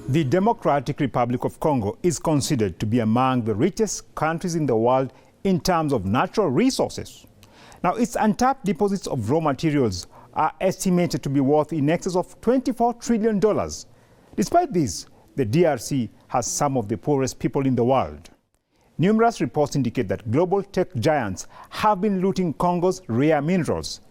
The Democratic Republic of Congo is considered to be among the richest countries in the world in terms of natural resources. Now, its untapped deposits of raw materials are estimated to be worth in excess of $24 trillion. Despite this, the DRC has some of the poorest people in the world. Numerous reports indicate that global tech giants have been looting Congo's rare minerals.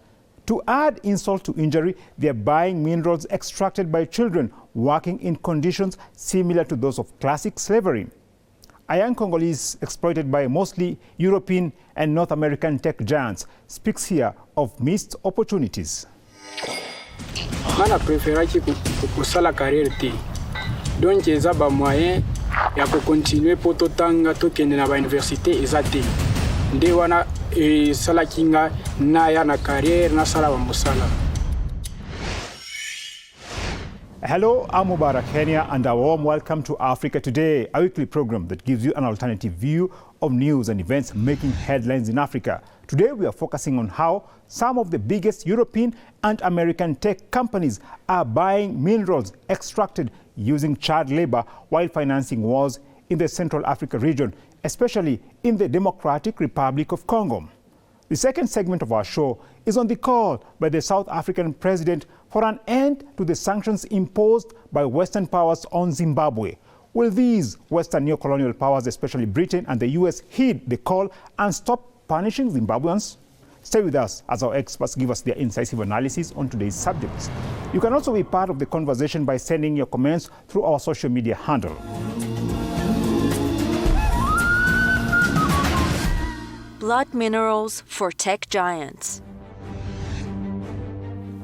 To add insult to injury, they are buying minerals extracted by children working in conditions similar to those of classic slavery. A young Congolese exploited by mostly European and North American tech giants speaks here of missed opportunities. Mana prefera kusala carrière te. Donc eza ba moyen ya ko continuer poto tanga to kende na ba université eza te. Nde wana sala kinga na ya na carrière na sala ba musala. Hello, I'm Mubarak Kenya and a warm welcome to Africa Today, a weekly program that gives you an alternative view of news and events making headlines in Africa. Today we are focusing on how some of the biggest European and American tech companies are buying minerals extracted using child labor while financing wars in the Central Africa region, especially in the Democratic Republic of Congo. The second segment of our show is on the call by the South African president for an end to the sanctions imposed by Western powers on Zimbabwe. Will these Western neocolonial powers, especially Britain and the US, heed the call and stop punishing Zimbabweans? Stay with us as our experts give us their incisive analysis on today's subjects. You can also be part of the conversation by sending your comments through our social media handle. Blood minerals for tech giants.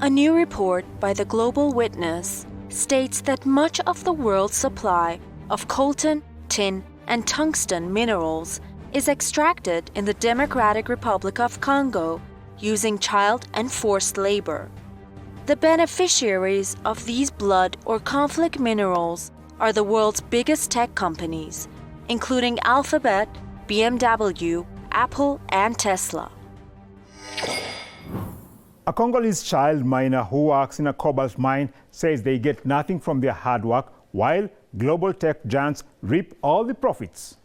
A new report by the Global Witness states that much of the world's supply of coltan, tin, and tungsten minerals is extracted in the Democratic Republic of Congo using child and forced labor. The beneficiaries of these blood or conflict minerals are the world's biggest tech companies, including Alphabet, BMW, Apple, and Tesla. A Congolese child miner who works in a cobalt mine says they get nothing from their hard work while global tech giants reap all the profits.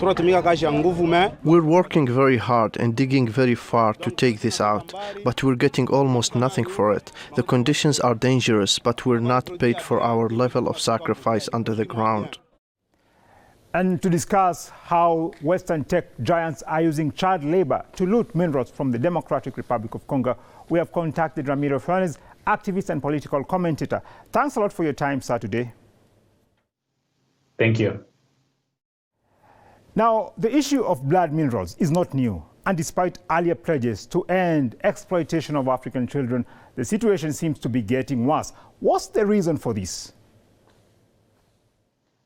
We're working very hard and digging very far to take this out, but we're getting almost nothing for it. The conditions are dangerous, but we're not paid for our level of sacrifice under the ground. And to discuss how Western tech giants are using child labor to loot minerals from the Democratic Republic of Congo, we have contacted Ramiro Flores, activist and political commentator. Thanks a lot for your time, sir, today. Thank you. Now, the issue of blood minerals is not new, and despite earlier pledges to end exploitation of African children, the situation seems to be getting worse. What's the reason for this?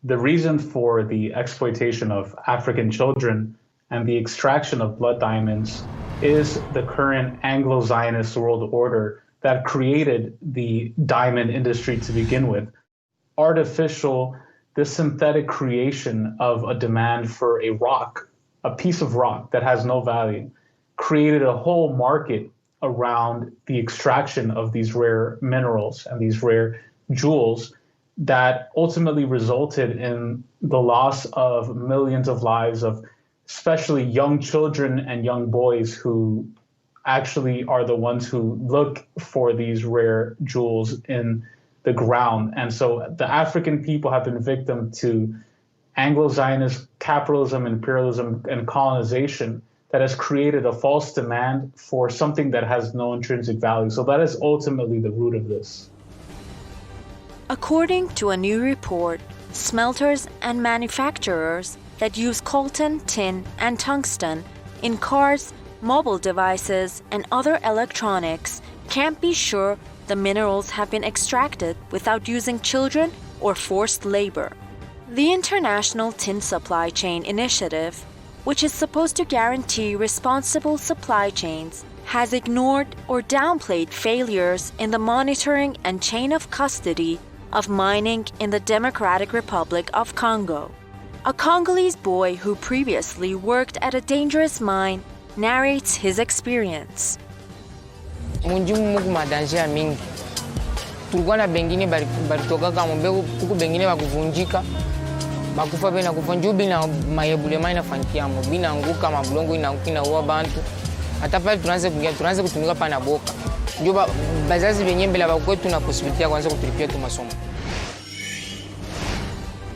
The reason for the exploitation of African children and the extraction of blood diamonds is the current Anglo-Zionist world order that created the diamond industry to begin with. The synthetic creation of a demand for a rock, a piece of rock that has no value, created a whole market around the extraction of these rare minerals and these rare jewels that ultimately resulted in the loss of millions of lives of especially young children and young boys who actually are the ones who look for these rare jewels in the ground. And so the African people have been victim to Anglo-Zionist capitalism, imperialism, and colonization that has created a false demand for something that has no intrinsic value. So that is ultimately the root of this. According to a new report, smelters and manufacturers that use coltan, tin, and tungsten in cars, mobile devices, and other electronics can't be sure the minerals have been extracted without using children or forced labor. The International Tin Supply Chain Initiative, which is supposed to guarantee responsible supply chains, has ignored or downplayed failures in the monitoring and chain of custody of mining in the Democratic Republic of Congo. A Congolese boy who previously worked at a dangerous mine narrates his experience. tulikuwa na bengine balitoka kama mbegu kuku bengine bakuvunjika bakufa bena kufanjua bina mayebulema inafanyikiamo bina anguka mabulongo inaukina uwa bantu hata pale tunaanza kutumika pana boka ndio bazazi benye mbele bakwetu na possibility ya kuanza kutulipia tu masomo.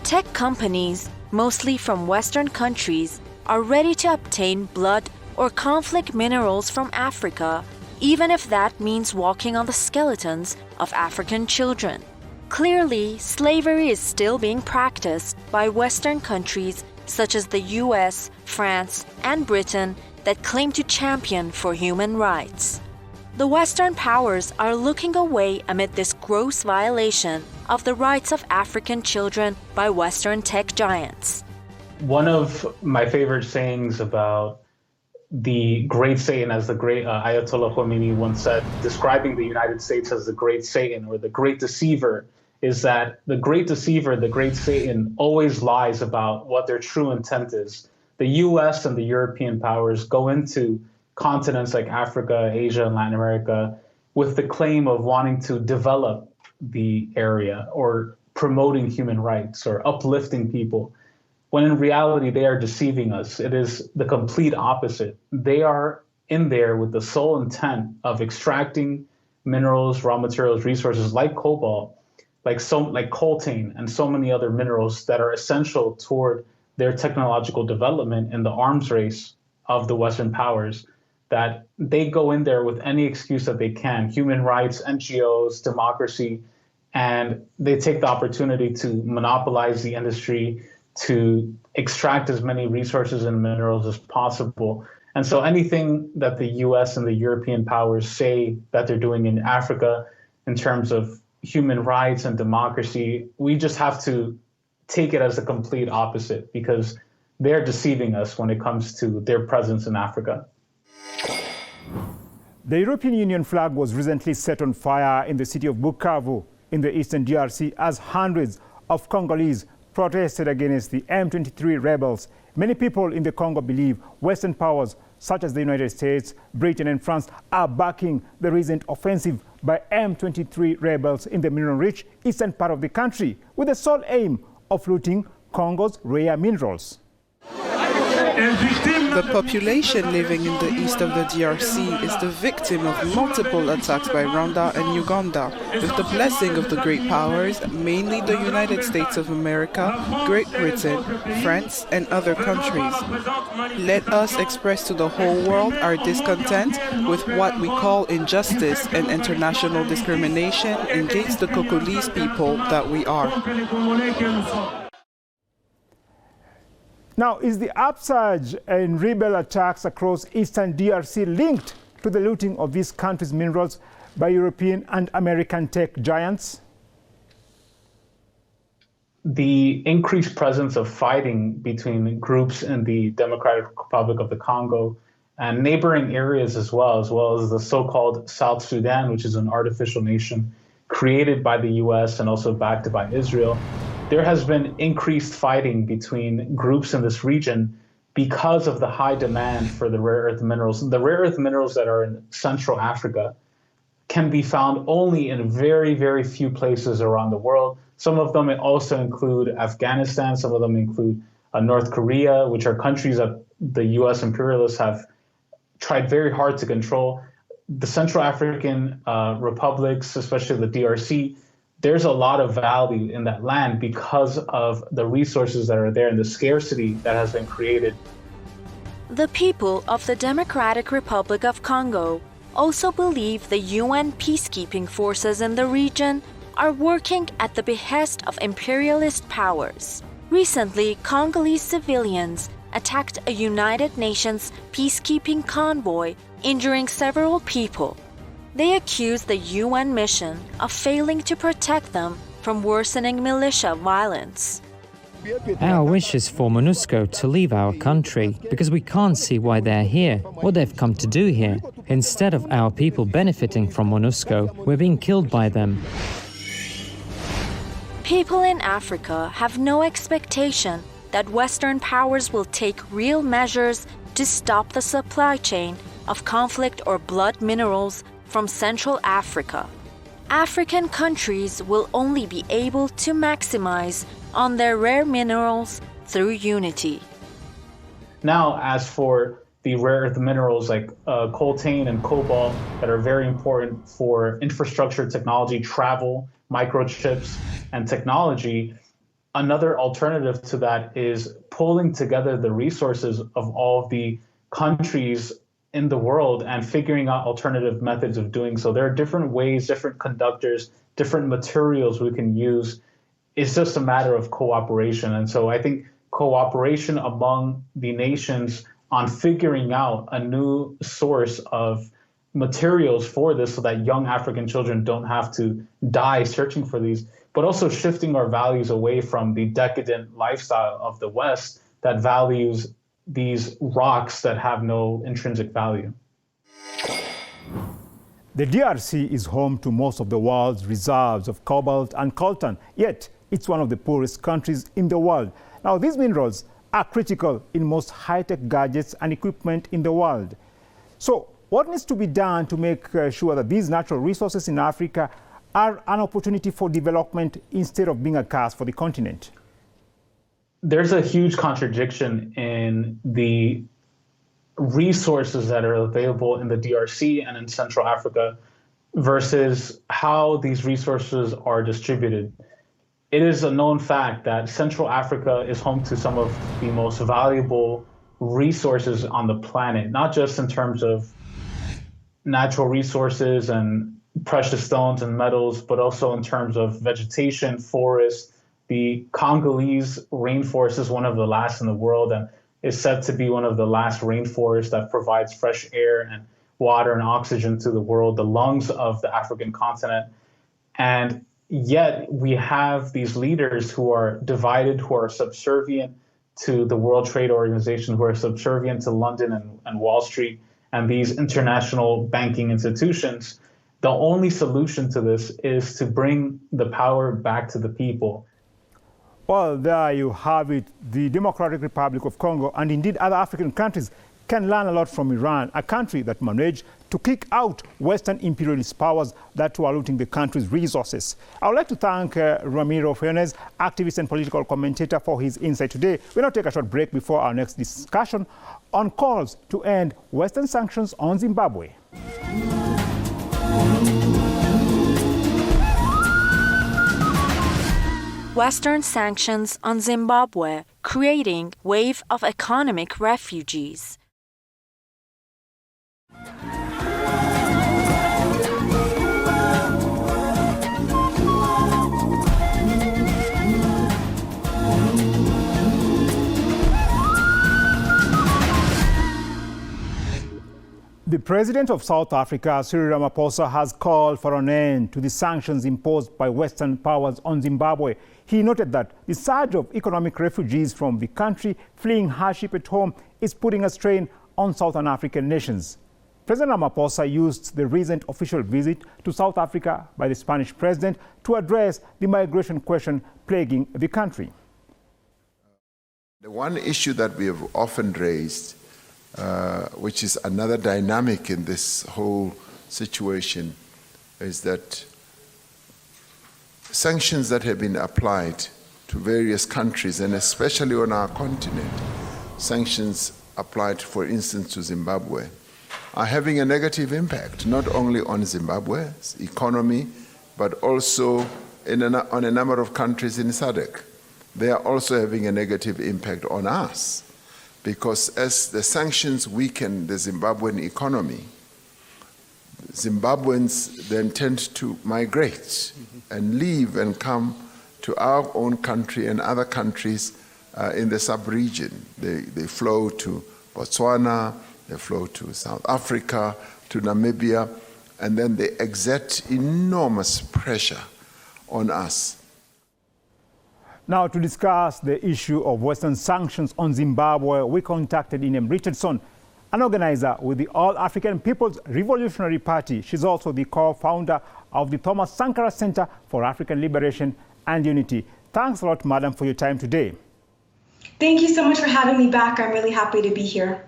Tech companies, mostly from Western countries, are ready to obtain blood or conflict minerals from Africa, even if that means walking on the skeletons of African children. Clearly, slavery is still being practiced by Western countries such as the US, France, and Britain that claim to champion for human rights. The Western powers are looking away amid this gross violation of the rights of African children by Western tech giants. One of my favorite sayings about the great Satan, as the great Ayatollah Khomeini once said, describing the United States as the great Satan or the great deceiver, is that the great deceiver, the great Satan, always lies about what their true intent is. The US and the European powers go into continents like Africa, Asia, and Latin America with the claim of wanting to develop the area or promoting human rights or uplifting people, when in reality they are deceiving us. It is the complete opposite. They are in there with the sole intent of extracting minerals, raw materials, resources like cobalt, like coltan and so many other minerals that are essential toward their technological development in the arms race of the Western powers, that they go in there with any excuse that they can, human rights, NGOs, democracy, and they take the opportunity to monopolize the industry, to extract as many resources and minerals as possible. And so anything that the US and the European powers say that they're doing in Africa in terms of human rights and democracy, we just have to take it as the complete opposite, because they're deceiving us when it comes to their presence in Africa. The European Union flag was recently set on fire in the city of Bukavu in the eastern DRC as hundreds of Congolese protested against the M23 rebels. Many people in the Congo believe Western powers such as the United States, Britain and France are backing the recent offensive by M23 rebels in the mineral-rich eastern part of the country with the sole aim of looting Congo's rare minerals. The population living in the east of the DRC is the victim of multiple attacks by Rwanda and Uganda, with the blessing of the great powers, mainly the United States of America, Great Britain, France, and other countries. Let us express to the whole world our discontent with what we call injustice and international discrimination against the Congolese people that we are. Now, is the upsurge in rebel attacks across eastern DRC linked to the looting of this country's minerals by European and American tech giants? The increased presence of fighting between groups in the Democratic Republic of the Congo and neighboring areas as well as the so-called South Sudan, which is an artificial nation created by the US and also backed by Israel. There has been increased fighting between groups in this region because of the high demand for the rare earth minerals. The rare earth minerals that are in Central Africa can be found only in very, very few places around the world. Some of them also include Afghanistan, some of them include North Korea, which are countries that the US imperialists have tried very hard to control. The Central African republics, especially the DRC, there's a lot of value in that land because of the resources that are there and the scarcity that has been created. The people of the Democratic Republic of Congo also believe the UN peacekeeping forces in the region are working at the behest of imperialist powers. Recently, Congolese civilians attacked a United Nations peacekeeping convoy, injuring several people. They accuse the UN mission of failing to protect them from worsening militia violence. Our wish is for MONUSCO to leave our country because we can't see why they're here, what they've come to do here. Instead of our people benefiting from MONUSCO, we're being killed by them. People in Africa have no expectation that Western powers will take real measures to stop the supply chain of conflict or blood minerals from Central Africa. African countries will only be able to maximize on their rare minerals through unity. Now, as for the rare earth minerals like coltan and cobalt that are very important for infrastructure, technology, travel, microchips, and technology, another alternative to that is pulling together the resources of all of the countries in the world and figuring out alternative methods of doing so. There are different ways, different conductors, different materials we can use. It's just a matter of cooperation. And so I think cooperation among the nations on figuring out a new source of materials for this so that young African children don't have to die searching for these, but also shifting our values away from the decadent lifestyle of the West that values these rocks that have no intrinsic value. The DRC is home to most of the world's reserves of cobalt and coltan, yet it's one of the poorest countries in the world. Now, these minerals are critical in most high-tech gadgets and equipment in the world. So, what needs to be done to make sure that these natural resources in Africa are an opportunity for development instead of being a curse for the continent? There's a huge contradiction in the resources that are available in the DRC and in Central Africa versus how these resources are distributed. It is a known fact that Central Africa is home to some of the most valuable resources on the planet, not just in terms of natural resources and precious stones and metals, but also in terms of vegetation, forests. The Congolese rainforest is one of the last in the world and is said to be one of the last rainforests that provides fresh air and water and oxygen to the world, the lungs of the African continent. And yet we have these leaders who are divided, who are subservient to the World Trade Organization, who are subservient to London and Wall Street and these international banking institutions. The only solution to this is to bring the power back to the people. Well, there you have it. The Democratic Republic of Congo and indeed other African countries can learn a lot from Iran, a country that managed to kick out Western imperialist powers that were looting the country's resources. I would like to thank Ramiro Funes, activist and political commentator, for his insight today. We'll now take a short break before our next discussion on calls to end Western sanctions on Zimbabwe. Western sanctions on Zimbabwe, creating wave of economic refugees. The president of South Africa, Cyril Ramaphosa, has called for an end to the sanctions imposed by Western powers on Zimbabwe. He noted that the surge of economic refugees from the country fleeing hardship at home is putting a strain on Southern African nations. President Ramaphosa used the recent official visit to South Africa by the Spanish president to address the migration question plaguing the country. The one issue that we have often raised, which is another dynamic in this whole situation, is that sanctions that have been applied to various countries, and especially on our continent, sanctions applied, for instance, to Zimbabwe, are having a negative impact, not only on Zimbabwe's economy, but also on a number of countries in SADC. They are also having a negative impact on us, because as the sanctions weaken the Zimbabwean economy, Zimbabweans then tend to migrate and leave and come to our own country and other countries in the sub-region. They flow to Botswana, they flow to South Africa, to Namibia, and then they exert enormous pressure on us. Now, to discuss the issue of Western sanctions on Zimbabwe, we contacted Inem Richardson, an organizer with the All African People's Revolutionary Party. She's also the co-founder of the Thomas Sankara Center for African Liberation and Unity. Thanks a lot, madam, for your time today. Thank you so much for having me back. I'm really happy to be here.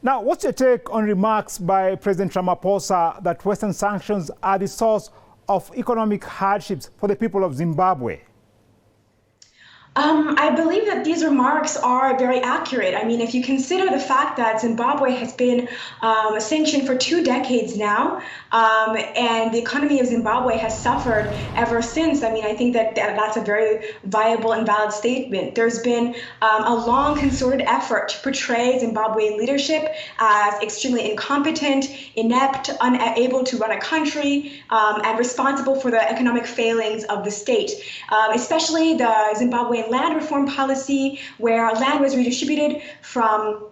Now, what's your take on remarks by President Ramaphosa that Western sanctions are the source of economic hardships for the people of Zimbabwe? I believe that these remarks are very accurate. I mean, if you consider the fact that Zimbabwe has been sanctioned for 2 decades now, and the economy of Zimbabwe has suffered ever since, I mean, I think that that's a very viable and valid statement. There's been a long concerted effort to portray Zimbabwean leadership as extremely incompetent, inept, unable to run a country, and responsible for the economic failings of the state, especially the Zimbabwean land reform policy, where land was redistributed from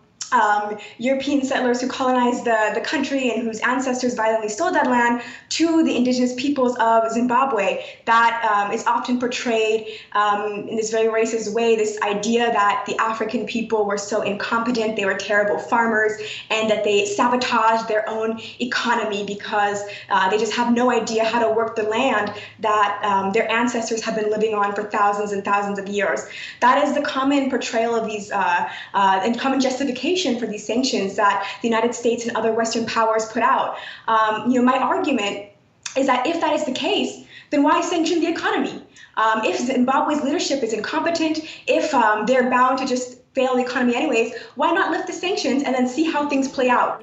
European settlers who colonized the country and whose ancestors violently stole that land to the indigenous peoples of Zimbabwe. That is often portrayed in this very racist way, this idea that the African people were so incompetent, they were terrible farmers, and that they sabotaged their own economy because they just have no idea how to work the land that their ancestors have been living on for thousands and thousands of years. That is the common portrayal of these and common justification for these sanctions that the United States and other Western powers put out. My argument is that if that is the case, then why sanction the economy? If Zimbabwe's leadership is incompetent, if they're bound to just fail the economy anyways, why not lift the sanctions and then see how things play out?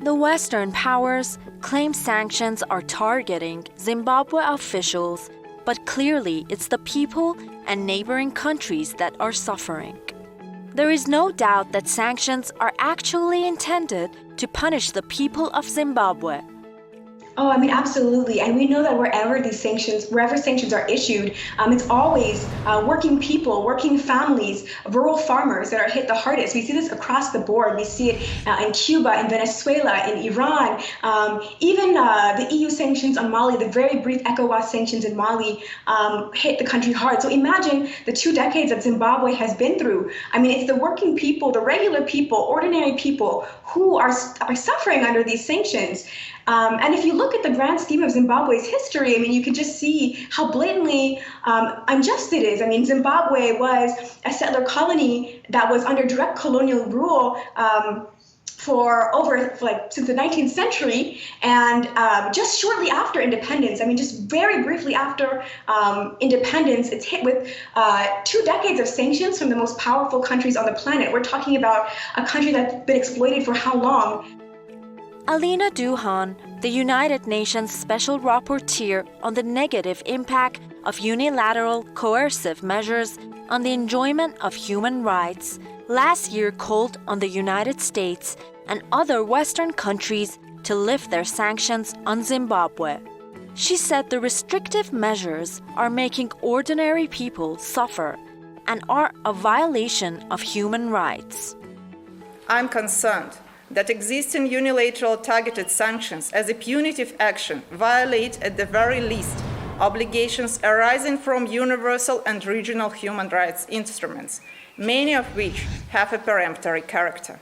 The Western powers claim sanctions are targeting Zimbabwe officials, but clearly it's the people and neighboring countries that are suffering. There is no doubt that sanctions are actually intended to punish the people of Zimbabwe. Oh, I mean, absolutely. And we know that wherever sanctions are issued, it's always working people, working families, rural farmers that are hit the hardest. We see this across the board. We see it in Cuba, in Venezuela, in Iran, even the EU sanctions on Mali, the very brief ECOWAS sanctions in Mali hit the country hard. So imagine the 2 decades that Zimbabwe has been through. I mean, it's the working people, the regular people, ordinary people who are suffering under these sanctions. And if you look at the grand scheme of Zimbabwe's history, I mean, you can just see how blatantly unjust it is. I mean, Zimbabwe was a settler colony that was under direct colonial rule since the 19th century, and just shortly after independence, I mean, just very briefly after independence, it's hit with 2 decades of sanctions from the most powerful countries on the planet. We're talking about a country that's been exploited for how long? Alina Duhan, the United Nations Special Rapporteur on the negative impact of unilateral coercive measures on the enjoyment of human rights, last year called on the United States and other Western countries to lift their sanctions on Zimbabwe. She said the restrictive measures are making ordinary people suffer and are a violation of human rights. I'm concerned that existing unilateral targeted sanctions as a punitive action violate, at the very least, obligations arising from universal and regional human rights instruments, many of which have a peremptory character.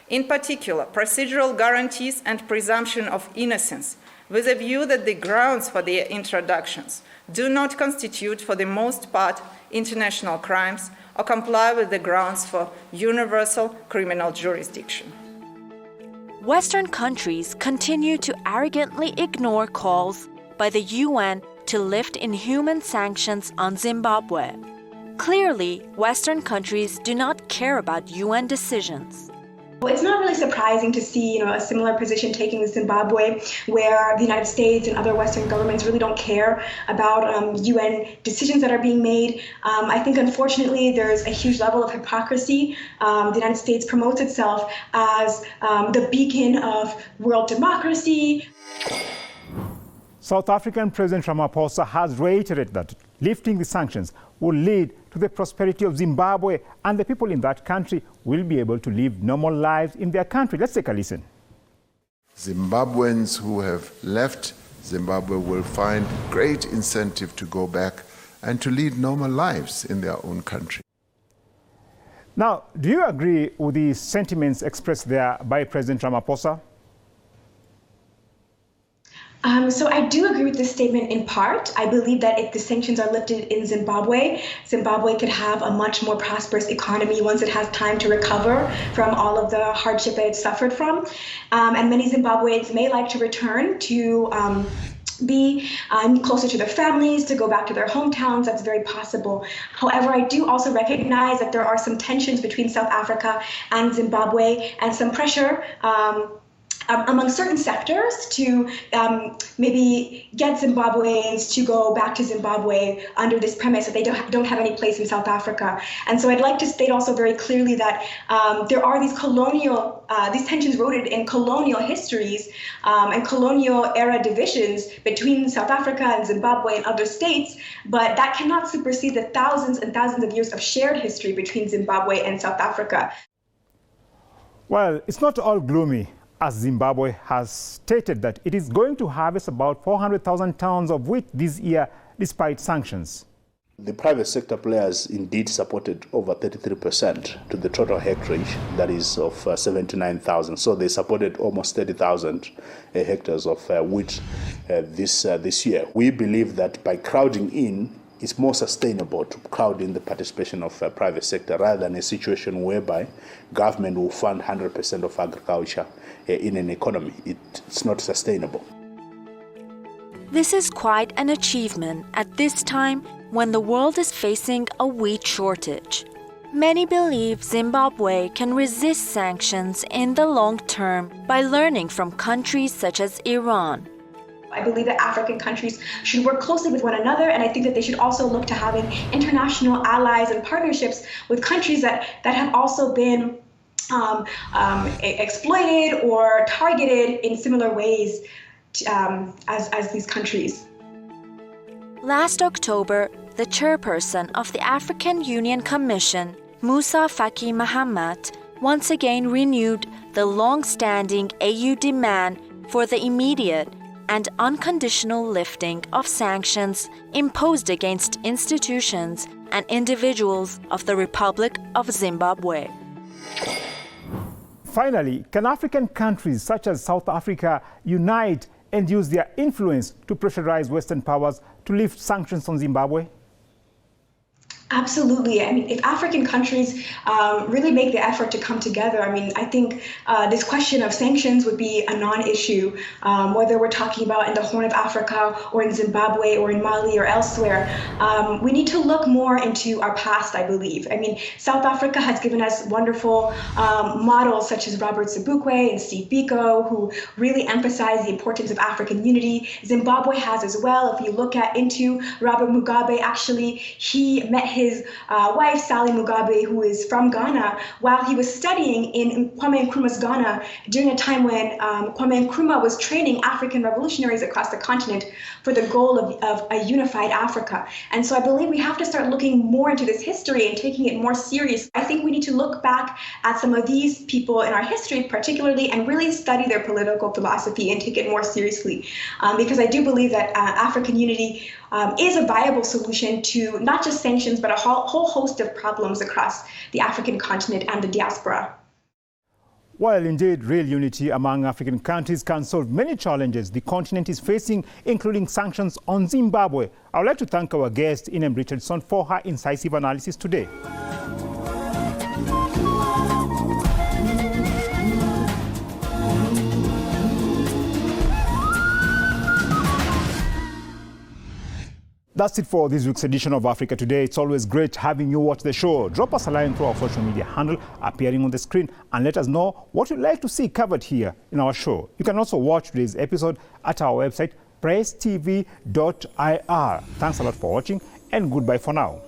In particular, procedural guarantees and presumption of innocence, with a view that the grounds for their introductions do not constitute, for the most part, international crimes or comply with the grounds for universal criminal jurisdiction. Western countries continue to arrogantly ignore calls by the UN to lift inhuman sanctions on Zimbabwe. Clearly, Western countries do not care about UN decisions. It's not really surprising to see, a similar position taken in Zimbabwe, where the United States and other Western governments really don't care about UN decisions that are being made. I think, unfortunately, there's a huge level of hypocrisy. The United States promotes itself as the beacon of world democracy. South African President Ramaphosa has reiterated that lifting the sanctions will lead to the prosperity of Zimbabwe, and the people in that country will be able to live normal lives in their country. Let's take a listen. Zimbabweans who have left Zimbabwe will find great incentive to go back and to lead normal lives in their own country. Now, do you agree with the sentiments expressed there by President Ramaphosa? So I do agree with this statement in part. I believe that if the sanctions are lifted in Zimbabwe, Zimbabwe could have a much more prosperous economy once it has time to recover from all of the hardship that it suffered from. And many Zimbabweans may like to return to be closer to their families, to go back to their hometowns. That's very possible. However, I do also recognize that there are some tensions between South Africa and Zimbabwe and some pressure among certain sectors to maybe get Zimbabweans to go back to Zimbabwe under this premise that they don't have any place in South Africa. And so I'd like to state also very clearly that there are these these tensions rooted in colonial histories and colonial era divisions between South Africa and Zimbabwe and other states, but that cannot supersede the thousands and thousands of years of shared history between Zimbabwe and South Africa. Well, it's not all gloomy, as Zimbabwe has stated that it is going to harvest about 400,000 tons of wheat this year despite sanctions. The private sector players indeed supported over 33% to the total hectarage, that is of 79,000. So they supported almost 30,000 hectares of wheat this year. We believe that by crowding in, it's more sustainable to crowd in the participation of private sector rather than a situation whereby government will fund 100% of agriculture in an economy. It's not sustainable. This is quite an achievement at this time when the world is facing a wheat shortage. Many believe Zimbabwe can resist sanctions in the long term by learning from countries such as Iran. I believe that African countries should work closely with one another, and I think that they should also look to having international allies and partnerships with countries that have also been exploited or targeted in similar ways as these countries. Last October, the chairperson of the African Union Commission, Musa Faki Mahamat, once again renewed the long-standing AU demand for the immediate and unconditional lifting of sanctions imposed against institutions and individuals of the Republic of Zimbabwe. Finally, can African countries such as South Africa unite and use their influence to pressurize Western powers to lift sanctions on Zimbabwe? Absolutely. I mean, if African countries really make the effort to come together, I mean, I think this question of sanctions would be a non-issue, whether we're talking about in the Horn of Africa or in Zimbabwe or in Mali or elsewhere. We need to look more into our past, I believe. I mean, South Africa has given us wonderful models such as Robert Sobukwe and Steve Biko, who really emphasize the importance of African unity. Zimbabwe has as well. If you look into Robert Mugabe, actually, he met his wife, Sally Mugabe, who is from Ghana, while he was studying in Kwame Nkrumah's Ghana during a time when Kwame Nkrumah was training African revolutionaries across the continent for the goal of a unified Africa. And so I believe we have to start looking more into this history and taking it more serious. I think we need to look back at some of these people in our history particularly and really study their political philosophy and take it more seriously. Because I do believe that African unity is a viable solution to not just sanctions, but a whole host of problems across the African continent and the diaspora. While indeed real unity among African countries can solve many challenges the continent is facing, including sanctions on Zimbabwe, I would like to thank our guest, Inem Richardson, for her incisive analysis today. That's it for this week's edition of Africa Today. It's always great having you watch the show. Drop us a line through our social media handle appearing on the screen and let us know what you'd like to see covered here in our show. You can also watch today's episode at our website, PressTV.ir. Thanks a lot for watching and goodbye for now.